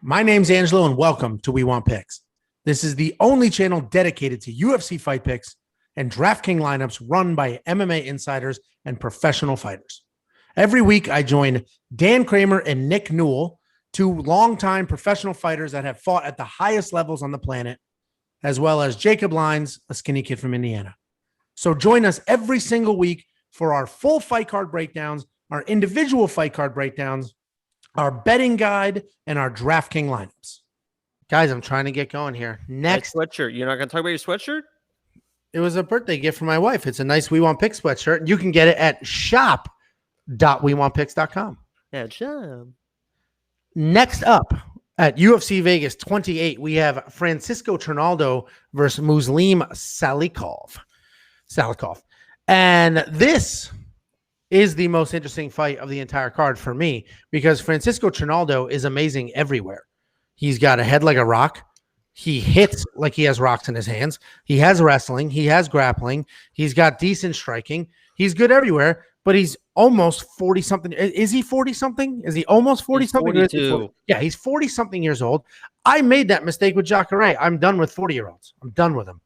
My name's Angelo, and welcome to We Want Picks. This is the only channel dedicated to UFC fight picks and DraftKings lineups run by MMA insiders and professional fighters. Every week, I join Dan Kramer and Nick Newell, two longtime professional fighters that have fought at the highest levels on the planet, as well as Jacob Lyons, a skinny kid from Indiana. So join us every single week for our full fight card breakdowns, our individual fight card breakdowns, our betting guide, and our DraftKings lineups. Guys, I'm trying to get going here. Next sweatshirt. You're not going to talk about your sweatshirt? It was a birthday gift for my wife. It's a nice We Want Picks sweatshirt. You can get it at shop.wewantpicks.com. Yeah, shop. Next up at UFC Vegas 28, we have Francisco Trinaldo versus Muslim Salikhov. And this is the most interesting fight of the entire card for me because Francisco Trinaldo is amazing everywhere. He's got a head like a rock. He hits like he has rocks in his hands. He has wrestling. He has grappling. He's got decent striking. He's good everywhere, but he's almost 40-something. Is he 40-something? Is he almost 40-something? 42. Yeah, he's 40-something years old. I made that mistake with Jacare. I'm done with 40-year-olds. I'm done with them.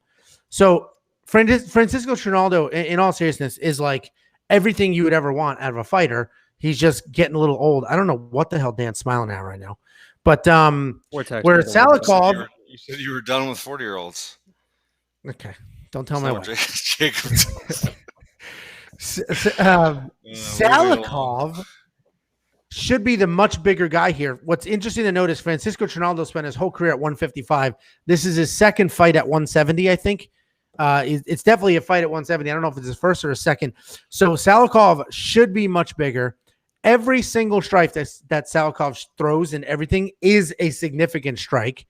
So Francisco Trinaldo, in all seriousness, is like everything you would ever want out of a fighter. He's just getting a little old. I don't know what the hell Dan's smiling at right now. But where Salikhov... You said you were done with 40-year-olds. Okay. Don't tell my wife. Jacob. Salikhov should be the much bigger guy here. What's interesting to note is Francisco Trinaldo spent his whole career at 155. This is his second fight at 170, I think. It's definitely a fight at 170. I don't know if it's his first or his second. So Salikhov should be much bigger. Every single strike that Salikhov throws and everything is a significant strike.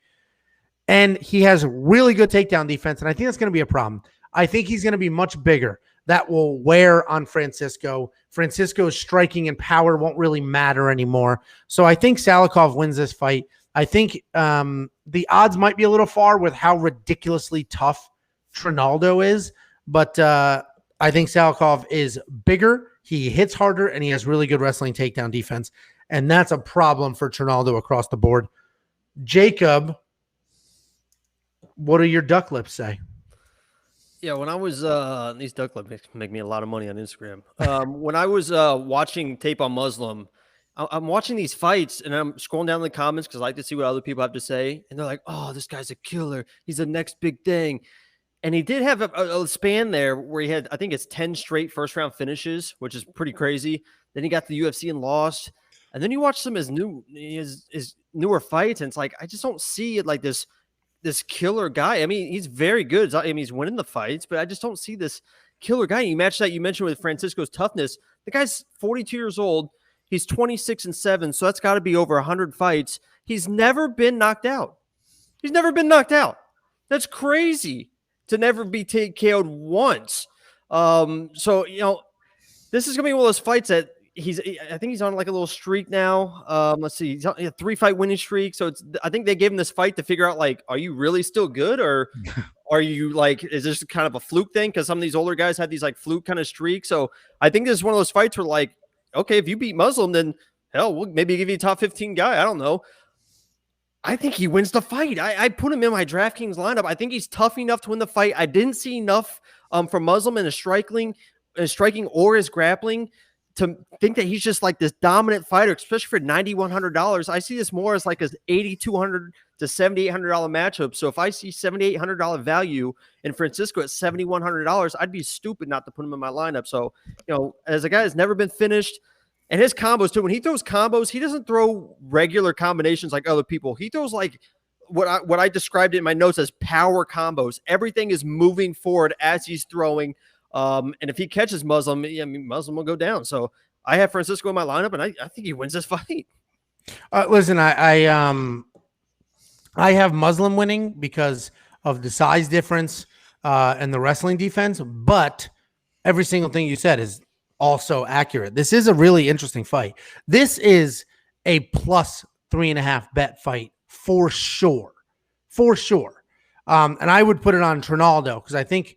And he has really good takedown defense, and I think that's going to be a problem. I think he's going to be much bigger. That will wear on Francisco. Francisco's striking and power won't really matter anymore. So I think Salikhov wins this fight. I think the odds might be a little far with how ridiculously tough Trinaldo is, but I think Salikhov is bigger. He hits harder, and he has really good wrestling takedown defense, and that's a problem for Trinaldo across the board. Jacob, what do your duck lips say? Yeah, when I was these duck lips make me a lot of money on Instagram. When I was watching tape on Muslim, I'm watching these fights and I'm scrolling down the comments because I like to see what other people have to say. And they're like, "Oh, this guy's a killer. He's the next big thing." And he did have a span there where he had, I think it's 10 straight first round finishes, which is pretty crazy. Then he got to the UFC and lost. And then you watch some of his newer fights, and it's like I just don't see it like this killer guy. I mean, he's very good. I mean, he's winning the fights, but I just don't see this killer guy. You match that you mentioned with Francisco's toughness. The guy's 42 years old. He's 26-7, so that's got to be over 100 fights. He's never been knocked out. He's never been knocked out. That's crazy to never be KO'd once. So, you know, this is going to be one of those fights that I think he's on like a little streak now. Let's see, he's on a 3-fight winning streak. So I think they gave him this fight to figure out, like, are you really still good, or are you like, is this kind of a fluke thing? Because some of these older guys had these like fluke kind of streaks. So I think this is one of those fights where, like, okay, if you beat Muslim, then hell, we'll maybe give you a top 15 guy. I don't know. I think he wins the fight. I put him in my DraftKings lineup. I think he's tough enough to win the fight. I didn't see enough from Muslim in his striking or his grappling to think that he's just like this dominant fighter, especially for $9,100. I see this more as like an $8,200 to $7,800 matchup. So if I see $7,800 value in Francisco at $7,100, I'd be stupid not to put him in my lineup. So, you know, as a guy that's never been finished, and his combos too, when he throws combos, he doesn't throw regular combinations like other people. He throws like what I described in my notes as power combos. Everything is moving forward as he's throwing. And if he catches Muslim, I mean, Muslim will go down. So I have Francisco in my lineup, and I think he wins this fight. Listen, I have Muslim winning because of the size difference and the wrestling defense, but every single thing you said is also accurate. This is a really interesting fight. This is a plus 3.5 bet fight for sure. And I would put it on Trinaldo because I think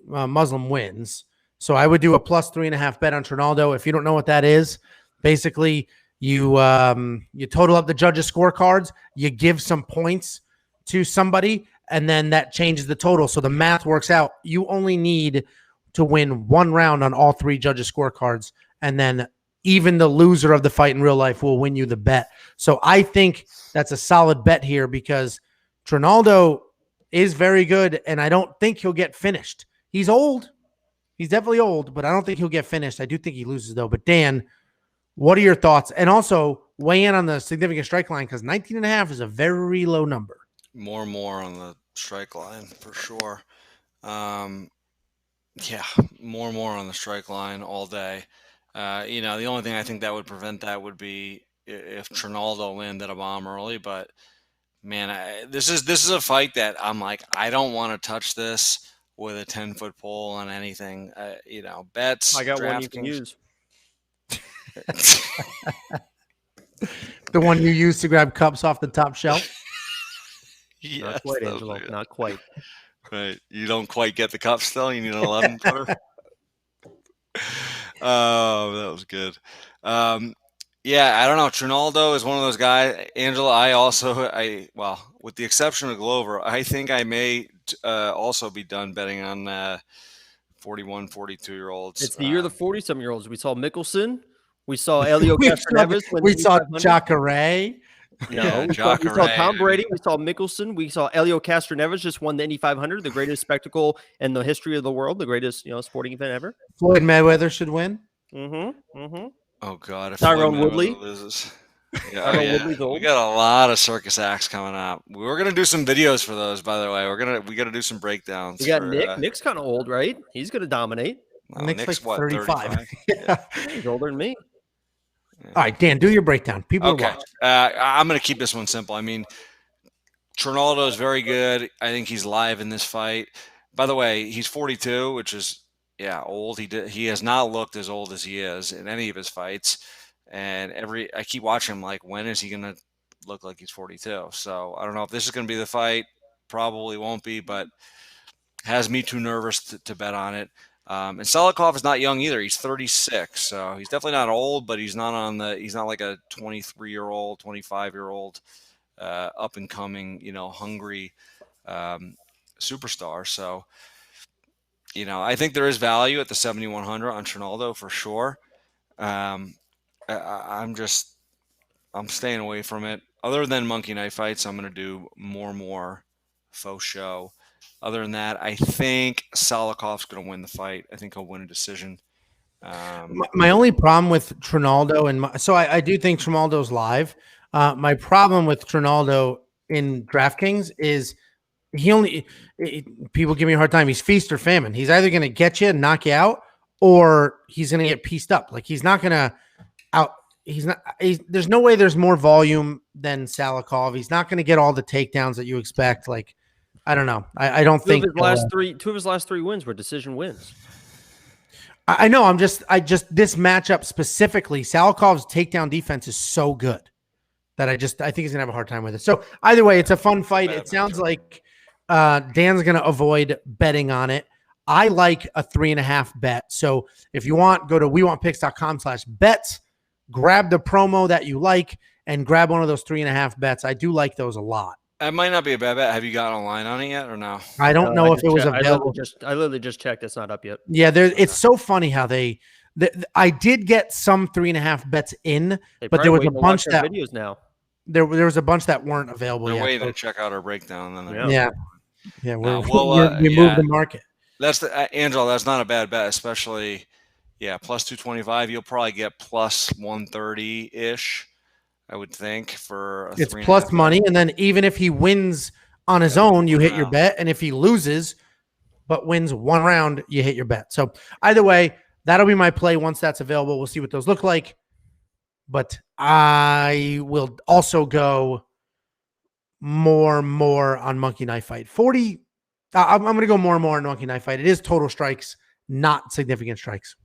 Muslim wins. So I would do a plus 3.5 bet on Trinaldo. If you don't know what that is, basically You total up the judges' scorecards. You give some points to somebody, and then that changes the total. So the math works out. You only need to win one round on all 3 judges' scorecards, and then even the loser of the fight in real life will win you the bet. So I think that's a solid bet here because Trinaldo is very good, and I don't think he'll get finished. He's old. He's definitely old, but I don't think he'll get finished. I do think he loses, though. But Dan, what are your thoughts? And also weigh in on the significant strike line because 19.5 is a very low number. More on the strike line for sure. Yeah, more on the strike line all day. The only thing I think that would prevent that would be if Trinaldo landed a bomb early. But man, this is a fight that I'm like, I don't want to touch this with a 10-foot pole on anything. Bets. I got DraftKings. one you can use. The one you use to grab cups off the top shelf. Yes, Not quite, Angelo. Not quite. Right. You don't quite get the cup still. You need an 11 footer. Oh, that was good. Yeah, I don't know. Trinaldo is one of those guys. Angela, with the exception of Glover, I think I may also be done betting on 41, 42-year-olds. It's the year of the 40-something-year-olds. We saw Mickelson. We saw Elio Castroneves. We saw Jacare. No, we saw Tom Brady. We saw Mickelson. We saw Elio Castroneves just won the Indy 500, the greatest spectacle in the history of the world, the greatest sporting event ever. Floyd Mayweather should win. Oh God! If Tyrone Woodley loses. Yeah. We got a lot of circus acts coming up. We're gonna do some videos for those, by the way. We got to do some breakdowns. We got Nick. Nick's kind of old, right? He's gonna dominate. Nick's like what, 35. Yeah. He's older than me. Yeah. All right, Dan, do your breakdown. People are watching. I'm gonna keep this one simple. I mean, Trinaldo is very good. I think he's live in this fight. By the way, he's 42, which is old. He has not looked as old as he is in any of his fights. And I keep watching him like, when is he going to look like he's 42? So I don't know if this is going to be the fight. Probably won't be, but has me too nervous to bet on it. And Salikhov is not young either. He's 36. So he's definitely not old, but he's not like a 23-year-old, 25-year-old, up and coming, hungry superstar. So, I think there is value at the 7,100 on Trinaldo for sure. I'm staying away from it. Other than monkey knife fights, I'm going to do more faux show. Other than that, I think Salikhov's going to win the fight. I think he'll win a decision. My only problem with Trinaldo, so I do think Trinaldo's live. My problem with Trinaldo in DraftKings is people give me a hard time. He's feast or famine. He's either going to get you and knock you out, or he's going to get pieced up. Like he's not going to there's no way there's more volume than Salikhov. He's not going to get all the takedowns that you expect. Like, I don't know. I don't think two of his last three wins were decision wins. I know. I just this matchup specifically, Salikhov's takedown defense is so good that I think he's gonna have a hard time with it. So either way, it's a fun fight. It sounds like Dan's gonna avoid betting on it. I like a 3.5 bet. So if you want, go to wewantpicks.com/bets, grab the promo that you like, and grab one of those 3.5 bets. I do like those a lot. That might not be a bad bet. Have you gotten a line on it yet or no? I don't know if it was available. I literally just checked. It's not up yet. Yeah, it's so funny how I did get some 3.5 bets in, but there was a bunch that videos now. There was a bunch that weren't available yet. They're waiting to check out our breakdown. Then yeah. We moved the market. That's Angelo. That's not a bad bet, especially plus 225. You'll probably get plus 130 ish. I would think for it's plus money, and then even if he wins on his own, you hit your bet, and if he loses but wins one round, you hit your bet. So either way, that'll be my play once that's available. We'll see what those look like, but I will also go more on Monkey Knife Fight. 40. I'm going to go more on Monkey Knife Fight. It is total strikes, not significant strikes.